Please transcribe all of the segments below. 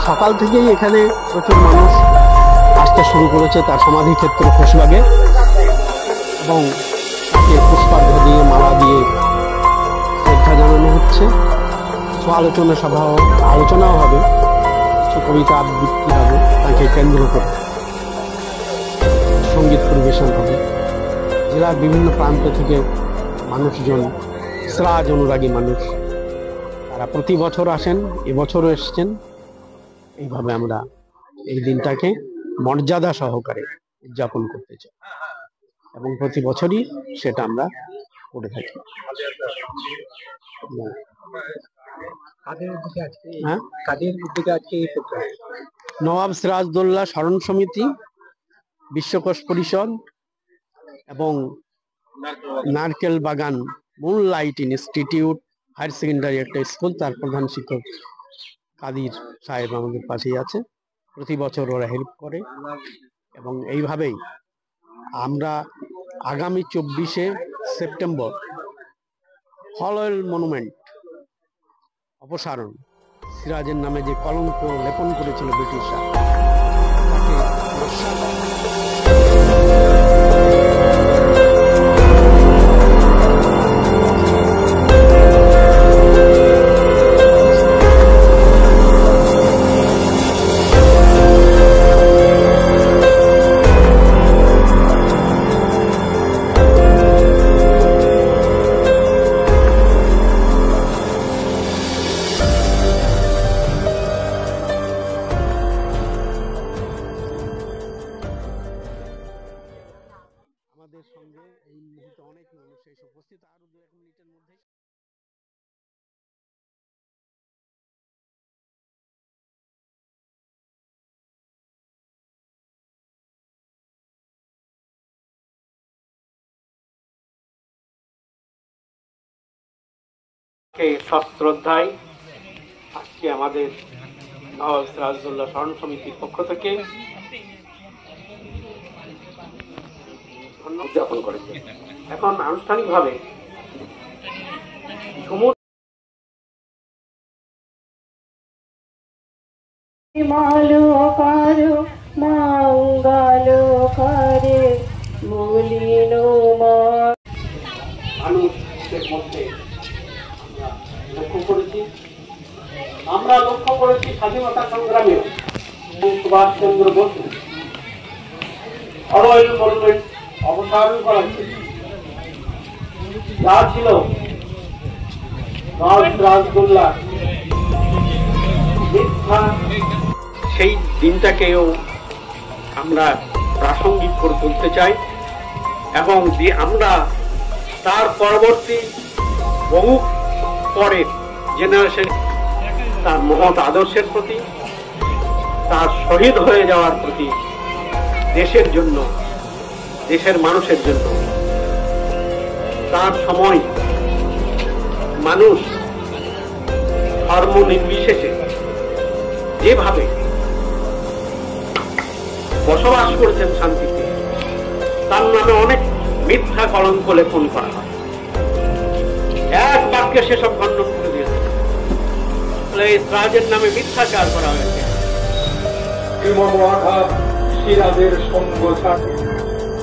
সকাল থেকেই এখানে প্রচুর মানুষ আসতে শুরু করেছে তার সমাধি ক্ষেত্র খোশবাগে, এবং তাকে পুষ্পার্ঘ্য দিয়ে মালা দিয়ে শ্রদ্ধা জানানো হচ্ছে। কিছু আলোচনাও হবে, কিছু কবিতা আবৃত্তি হবে, তাকে কেন্দ্র করে সঙ্গীত পরিবেশন হবে। জেলার বিভিন্ন প্রান্ত থেকে মানুষজন, স্রাজ অনুরাগী মানুষ, তারা প্রতি বছর আসেন, এবছরও এসছেন। এইভাবে আমরা এই দিনটাকে মর্যাদা সহকারে উদযাপন করতে চাই এবং প্রতি বছরই সেটা আমরা করে থাকি। নবাব সিরাজদৌল্লা স্মরণ সমিতি, বিশ্বকোষ পরিষদ এবং নারকেল বাগান মুনলাইট ইনস্টিটিউট হায়ার সেকেন্ডারি একটা স্কুল, তার প্রধান শিক্ষক কাদির সাহেব আমাদের পাশেই আছে। প্রতি বছর ওরা হেল্প করে এবং এইভাবেই আমরা আগামী 24শে সেপ্টেম্বর হলওয়েল মনুমেন্ট অপসারণ, সিরাজের নামে যে কলঙ্ক লেপন করেছিল ব্রিটিশরা, তাকে আমাদের সঙ্গে এই মুহূর্তে অনেক মানুষ এসে উপস্থিত। আরো 2-1 মিনিটের মধ্যে সশ্রদ্ধায় আজকে আমাদের নবাব সিরাজদৌল্লা স্মরণ সমিতির পক্ষ থেকে উদযাপন করেছে। এখন আনুষ্ঠানিকভাবে মানুষের মধ্যে আমরা লক্ষ্য করেছি স্বাধীনতা সংগ্রামে সুভাষচন্দ্র বসু হলওয়েল মনুমেন্ট অপসারণ করা যা ছিল সিরাজদৌল্লা মিথ্যা, সেই দিনটাকেও আমরা প্রাসঙ্গিক করে তুলতে চাই এবং আমরা তার পরবর্তী বহু পরের জেনারেশন তার মহৎ আদর্শের প্রতি, তার শহীদ হয়ে যাওয়ার প্রতি, দেশের জন্য, দেশের মানুষের জন্য তার সময় মানুষ ধর্ম নির্বিশেষে যেভাবে বসবাস করেছেন শান্তিতে, তার নামে অনেক মিথ্যা কলঙ্ক লেপন করা হয়। এক বাক্যে সেসব খণ্ডন করে দিয়েছে। সিরাজের নামে মিথ্যাচার করা হয়েছে।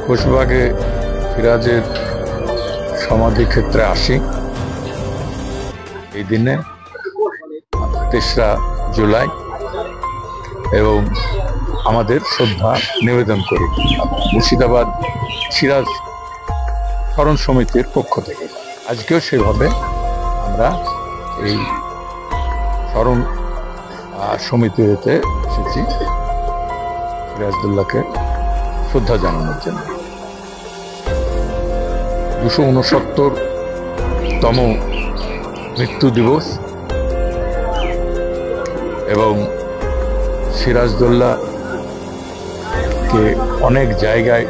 খোশবাগে সিরাজের সমাধি ক্ষেত্রে আসি এই দিনে 3রা জুলাই এবং আমাদের শ্রদ্ধা নিবেদন করি মুর্শিদাবাদ সিরাজ স্মরণ সমিতির পক্ষ থেকে। আজকেও সেভাবে আমরা এই স্মরণ সমিতিতে এসেছি সিরাজদৌল্লাকে শ্রদ্ধা জানানোর জন্য। 269তম মৃত্যু দিবস এবং সিরাজদৌল্লাকে অনেক জায়গায়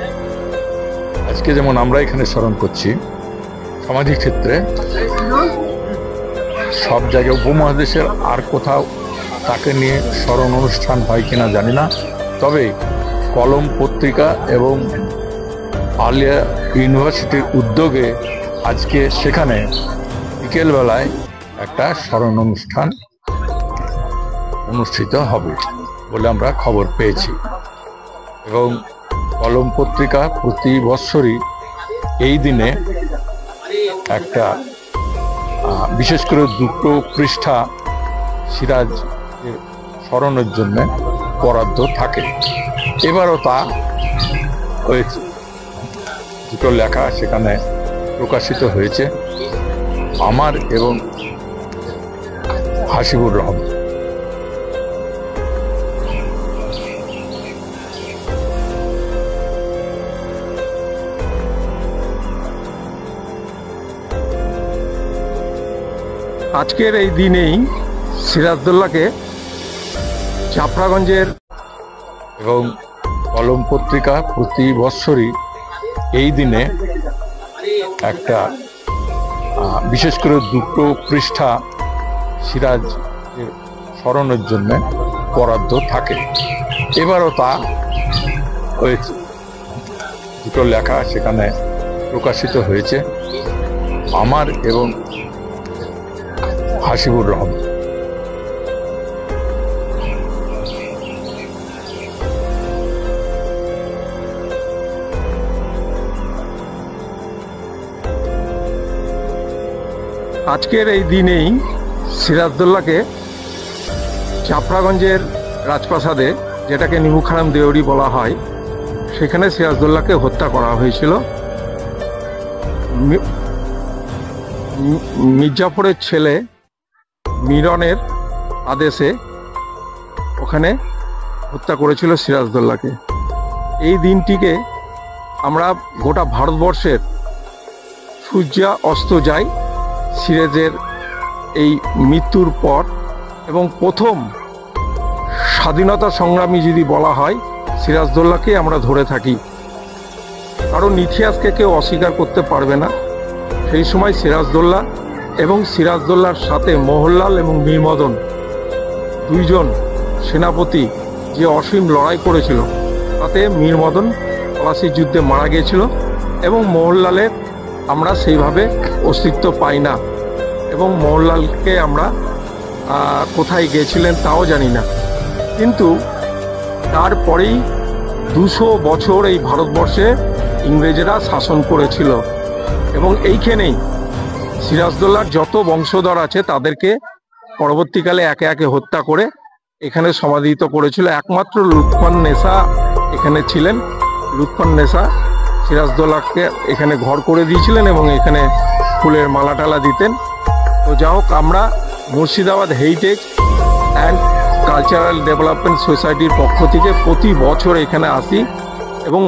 আজকে যেমন আমরা এখানে স্মরণ করছি, সমাধি ক্ষেত্রে সব জায়গায় উপমহাদেশের আর কোথাও তাকে নিয়ে স্মরণ অনুষ্ঠান হয় কিনা জানি না, তবে কলম পত্রিকা এবং আলিয়া ইউনিভার্সিটির উদ্যোগে আজকে সেখানে বিকেলবেলায় একটা স্মরণ অনুষ্ঠান অনুষ্ঠিত হবে বলে আমরা খবর পেয়েছি। এবং কলম পত্রিকা প্রতি বৎসরই এই দিনে একটা বিশেষ করে দুটো পৃষ্ঠা সিরাজ স্মরণের জন্য বরাদ্দ থাকে। এবারও তা হয়েছে, দুটো লেখা সেখানে প্রকাশিত হয়েছে, আমার এবং হাসিবুর রহমান। আজকের এই দিনেই সিরাজদৌল্লাকে জাফরাগঞ্জের এবং কলম পত্রিকা প্রতি বৎসরই এই দিনে একটা বিশেষ করে দুটো পৃষ্ঠা সিরাজ স্মরণের জন্য বরাদ্দ থাকে। এবারও তা হয়েছে, দুটো লেখা সেখানে প্রকাশিত হয়েছে, আমার এবং হাসিবুর রহমান। আজকের এই দিনেই সিরাজদৌল্লাকে জাফরাগঞ্জের রাজপ্রাসাদে, যেটাকে নিমুখারাম দেওরি বলা হয়, সেখানে সিরাজদৌল্লাকে হত্যা করা হয়েছিল। মির্জাফরের ছেলে মিরনের আদেশে ওখানে হত্যা করেছিল সিরাজদৌল্লাকে। এই দিনটিকে আমরা গোটা ভারতবর্ষের সূর্য অস্ত যায় সিরাজের এই মৃত্যুর পর, এবং প্রথম স্বাধীনতা সংগ্রামী যদি বলা হয় সিরাজদৌল্লাকে আমরা ধরে থাকি, কারণ ইতিহাসকে কেউ অস্বীকার করতে পারবে না। সেই সময় সিরাজদৌল্লা এবং সিরাজদৌল্লার সাথে মোহনলাল এবং মীরমদন দুইজন সেনাপতি যে অসীম লড়াই করেছিল, তাতে মীরমদন পলাশির যুদ্ধে মারা গিয়েছিল এবং মোহনলালের আমরা সেইভাবে অস্তিত্ব পাই না, এবং মোহনলালকে আমরা কোথায় গিয়েছিলেন তাও জানি না। কিন্তু তারপরেই 200 বছর এই ভারতবর্ষে ইংরেজরা শাসন করেছিল, এবং এইখানেই সিরাজদৌল্লার যত বংশধর আছে তাদেরকে পরবর্তীকালে একে একে হত্যা করে এখানে সমাধিত করেছিল। একমাত্র লুৎফুন্নেসা এখানে ছিলেন। লুৎফুন্নেসা সিরাজদৌল্লাকে এখানে ঘর করে দিয়েছিলেন এবং এখানে ফুলের মালা টালা দিতেন। তো যা হোক, আমরা Murshidabad heritage and cultural development সোসাইটির পক্ষ থেকে প্রতি বছর এখানে আসি এবং